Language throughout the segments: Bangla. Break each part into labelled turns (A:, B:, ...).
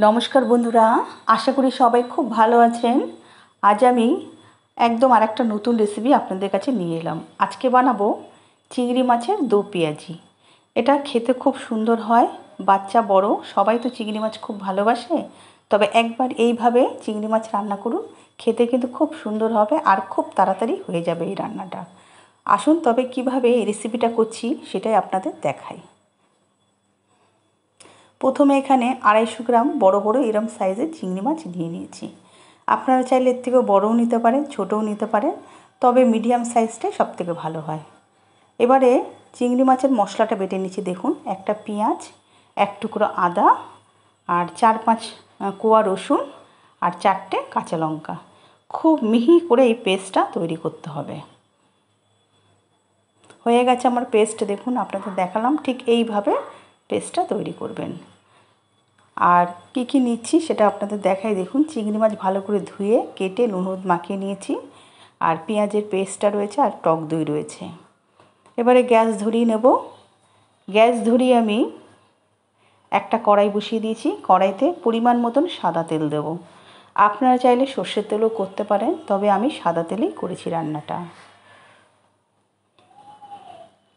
A: নমস্কার বন্ধুরা, আশা করি সবাই খুব ভালো আছেন। আজ আমি একদম আরেকটা নতুন রেসিপি আপনাদের কাছে নিয়ে এলাম। আজকে বানাবো চিংড়ি মাছের দো পেঁয়াজি। এটা খেতে খুব সুন্দর হয়, বাচ্চা বড় সবাই তো চিংড়ি মাছ খুব ভালোবাসে। তবে একবার এইভাবে চিংড়ি মাছ রান্না করুন, খেতে কিন্তু খুব সুন্দর হবে আর খুব তাড়াতাড়ি হয়ে যাবে এই রান্নাটা। আসুন তবে কিভাবে এই রেসিপিটা করছি সেটাই আপনাদের দেখাই। প্রথমে এখানে 250 গ্রাম বড় বড় এরম সাইজের চিংড়ি মাছ নিয়ে নিয়েছি। আপনারা চাইলে এর থেকেও বড়ও নিতে পারেন, ছোটও নিতে পারেন, তবে মিডিয়াম সাইজটাই সবথেকে ভালো হয়। এবারে চিংড়ি মাছের মশলাটা বেটে নিচ্ছি। দেখুন, একটা পেঁয়াজ, এক টুকরো আদা, আর 4-5 কোয়া রসুন, আর 4টে কাঁচা লঙ্কা। খুব মিহি করে এই পেস্টটা তৈরি করতে হবে। হয়ে গেছে আমার পেস্ট, দেখুন আপনাদের দেখালাম, ঠিক এইভাবে পেস্টটা তৈরি করবেন। আর কি কি নিচ্ছি সেটা আপনাদের দেখাই। দেখুন, চিংড়ি মাছ ভালো করে ধুয়ে কেটে নুন হলুদ মাখিয়ে নিয়েছি, আর পেঁয়াজের পেস্টটা রয়েছে, আর টক দই রয়েছে। এবারে গ্যাস ধরিয়ে নেব। গ্যাস ধরিয়ে আমি একটা কড়াই বসিয়ে দিয়েছি। কড়াইতে পরিমাণ মতন সাদা তেল দেব। আপনারা চাইলে সর্ষের তেলও করতে পারেন, তবে আমি সাদা তেলেই করেছি রান্নাটা।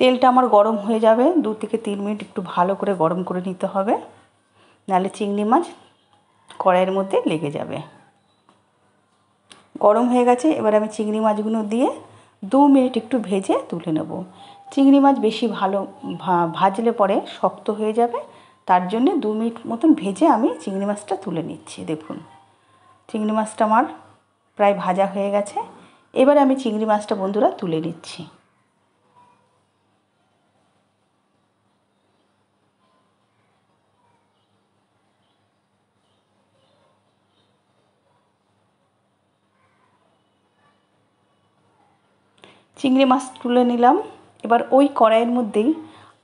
A: তেলটা আমার গরম হয়ে যাবে, 2 থেকে 3 মিনিট একটু ভালো করে গরম করে নিতে হবে, নাহলে চিংড়ি মাছ কড়াইয়ের মধ্যে লেগে যাবে। গরম হয়ে গেছে, এবার আমি চিংড়ি মাছগুলো দিয়ে 2 মিনিট একটু ভেজে তুলে নেব। চিংড়ি মাছ বেশি ভালো ভাজলে পরে শক্ত হয়ে যাবে, তার জন্য 2 মিনিট মতন ভেজে আমি চিংড়ি মাছটা তুলে নিচ্ছি। দেখুন, চিংড়ি মাছটা আমার প্রায় ভাজা হয়ে গেছে। এবার আমি চিংড়ি মাছটা বন্ধুরা তুলে নিচ্ছি। চিংড়ি মাছ তুলে নিলাম। এবার ওই কড়াইয়ের মধ্যেই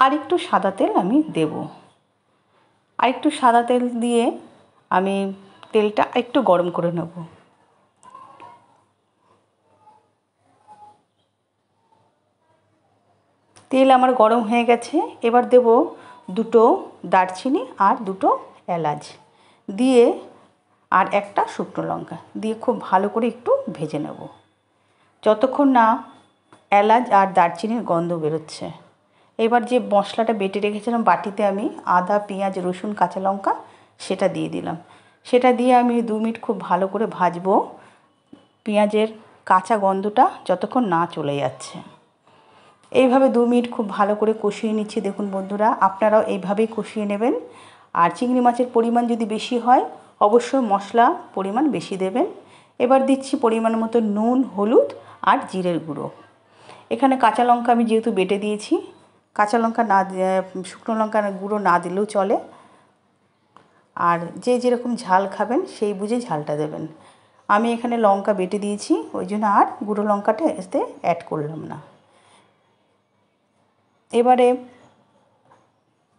A: আরেকটু সাদা তেল আমি দেব। আরেকটু সাদা তেল দিয়ে আমি তেলটা একটু গরম করে নেব। তেল আমার গরম হয়ে গেছে। এবার দেব 2টো দারচিনি আর 2টো এলাচ দিয়ে, আর একটা শুকনো লঙ্কা দিয়ে খুব ভালো করে একটু ভেজে নেব, যতক্ষণ না এলাচ আর দারচিনির গন্ধ বেরোচ্ছে। এবার যে মশলাটা বেটে রেখেছিলাম বাটিতে, আমি আদা, পেঁয়াজ, রসুন, কাঁচা লঙ্কা সেটা দিয়ে দিলাম। সেটা দিয়ে আমি 2 মিনিট খুব ভালো করে ভাজবো, পেঁয়াজের কাঁচা গন্ধটা যতক্ষণ না চলে যাচ্ছে। এইভাবে 2 মিনিট খুব ভালো করে কষিয়ে নিচ্ছি। দেখুন বন্ধুরা, আপনারাও এইভাবেই কষিয়ে নেবেন। আর চিংড়ি মাছের পরিমাণ যদি বেশি হয় অবশ্যই মশলা পরিমাণ বেশি দেবেন। এবার দিচ্ছি পরিমাণ মতো নুন, হলুদ আর জিরের গুঁড়ো। এখানে কাঁচা লঙ্কা আমি যেহেতু বেটে দিয়েছি, কাঁচা লঙ্কা না শুকনো লঙ্কার গুঁড়ো না দিলেও চলে। আর যে যেরকম ঝাল খাবেন সেই বুঝে ঝালটা দেবেন। আমি এখানে লঙ্কা বেটে দিয়েছি, ওই জন্য আর গুঁড়ো লঙ্কাটা এতে অ্যাড করলাম না। এবারে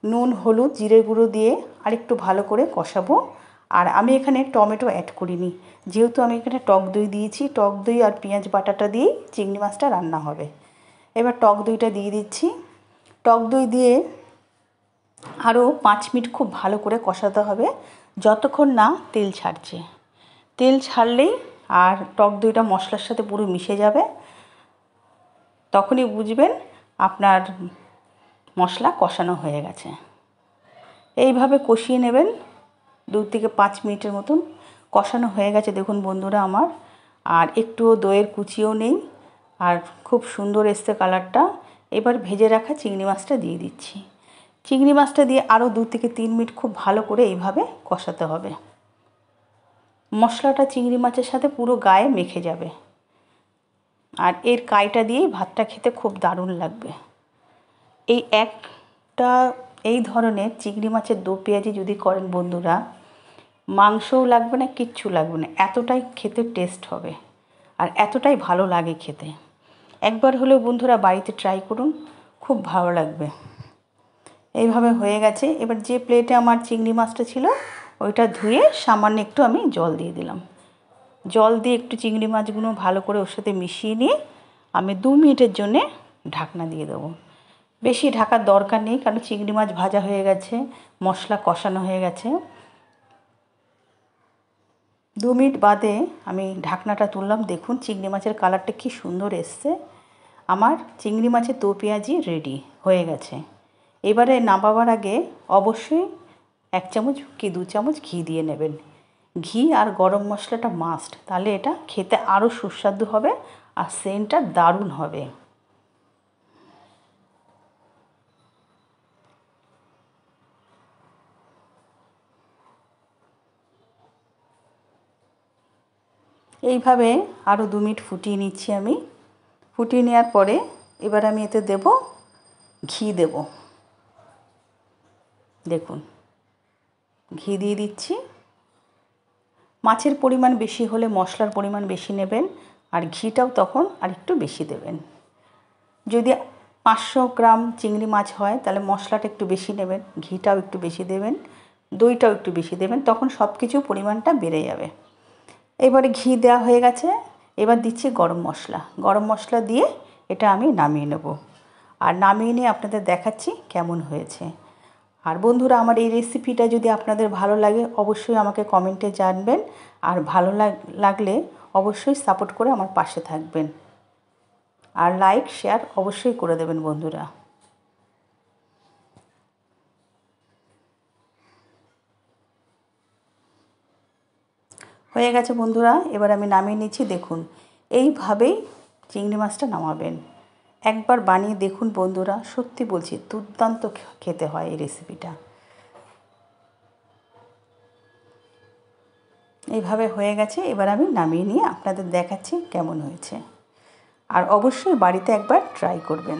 A: নুন, হলুদ, জিরের গুঁড়ো দিয়ে আরেকটু ভালো করে কষাবো। আর আমি এখানে টমেটো অ্যাড করিনি, যেহেতু আমি এখানে টক দই দিয়েছি। টক দই আর পেঁয়াজ বাটাটা দিয়েই চিংড়ি মাছটা রান্না হবে। এবার টক দইটা দিয়ে দিচ্ছি। টক দই দিয়ে আরও 5 মিনিট খুব ভালো করে কষাতে হবে, যতক্ষণ না তেল ছাড়ছে। তেল ছাড়লেই আর টক দইটা মশলার সাথে পুরো মিশে যাবে, তখনই বুঝবেন আপনার মশলা কষানো হয়ে গেছে। এইভাবে কষিয়ে নেবেন 2 থেকে 5 মিনিটের মতন। কষানো হয়ে গেছে দেখুন বন্ধুরা আমার, আর একটুও দইয়ের কুচিও নেই, আর খুব সুন্দর এসছে কালারটা। এবার ভেজে রাখা চিংড়ি মাছটা দিয়ে দিচ্ছি। চিংড়ি মাছটা দিয়ে আরও 2 থেকে 3 মিনিট খুব ভালো করে এইভাবে কষাতে হবে। মশলাটা চিংড়ি মাছের সাথে পুরো গায়ে মেখে যাবে, আর এর কাইটা দিয়েই ভাতটা খেতে খুব দারুণ লাগবে। এই ধরনের চিংড়ি মাছের দো পেঁয়াজি যদি করেন বন্ধুরা, মাংসও লাগবে না, কিচ্ছু লাগবে না, এতটাই খেতে টেস্ট হবে আর এতটাই ভালো লাগে খেতে। একবার হলেও বন্ধুরা বাড়িতে ট্রাই করুন, খুব ভালো লাগবে। এইভাবে হয়ে গেছে। এবার যে প্লেটে আমার চিংড়ি মাছটা ছিল ওইটা ধুয়ে সামান্য একটু আমি জল দিয়ে দিলাম। জল দিয়ে একটু চিংড়ি মাছগুলো ভালো করে ওর সাথে মিশিয়ে নিয়ে আমি 2 মিনিটের জন্যে ঢাকনা দিয়ে দেবো। বেশি ঢাকার দরকার নেই, কারণ চিংড়ি মাছ ভাজা হয়ে গেছে, মশলা কষানো হয়ে গেছে। 2 মিনিট বাদে আমি ঢাকনাটা তুললাম। দেখুন চিংড়ি মাছের কালারটা কি সুন্দর এসছে। আমার চিংড়ি মাছের দো পেঁয়াজি রেডি হয়ে গেছে। এবারে নামাবার আগে অবশ্যই 1 চামচ কি 2 চামচ ঘি দিয়ে নেবেন। ঘি আর গরম মশলাটা মাস্ট, তাহলে এটা খেতে আরও সুস্বাদু হবে আর সেন্টটা দারুণ হবে। এইভাবে আরও 2 মিনিট ফুটিয়ে নিচ্ছি আমি। ফুটিয়ে নেওয়ার পরে এবার আমি এতে দেব ঘি দেব। দেখুন ঘি দিয়ে দিচ্ছি। মাছের পরিমাণ বেশি হলে মশলার পরিমাণ বেশি নেবেন, আর ঘিটাও তখন আরেকটু বেশি দেবেন। যদি 500 গ্রাম চিংড়ি মাছ হয় তাহলে মশলাটা একটু বেশি নেবেন, ঘিটাও একটু বেশি দেবেন, দইটাও একটু বেশি দেবেন, তখন সব কিছু পরিমাণটা বেড়ে যাবে। এবারে ঘি দেওয়া হয়ে গেছে, এবার দিচ্ছি গরম মশলা। গরম মশলা দিয়ে এটা আমি নামিয়ে নেব, আর নামিয়ে নিয়ে আপনাদের দেখাচ্ছি কেমন হয়েছে। আর বন্ধুরা, আমার এই রেসিপিটা যদি আপনাদের ভালো লাগে অবশ্যই আমাকে কমেন্টে জানাবেন, আর ভালো লাগলে অবশ্যই সাপোর্ট করে আমার পাশে থাকবেন, আর লাইক শেয়ার অবশ্যই করে দেবেন বন্ধুরা। হয়ে গেছে বন্ধুরা, এবার আমি নামিয়ে নিচ্ছি। দেখুন এইভাবেই চিংড়ি মাছটা নামাবেন। একবার বানিয়ে দেখুন বন্ধুরা, সত্যি বলছি দুর্দান্ত খেতে হয় এই রেসিপিটা। এইভাবে হয়ে গেছে, এবার আমি নামিয়ে নিয়ে আপনাদের দেখাচ্ছি কেমন হয়েছে। আর অবশ্যই বাড়িতে একবার ট্রাই করবেন।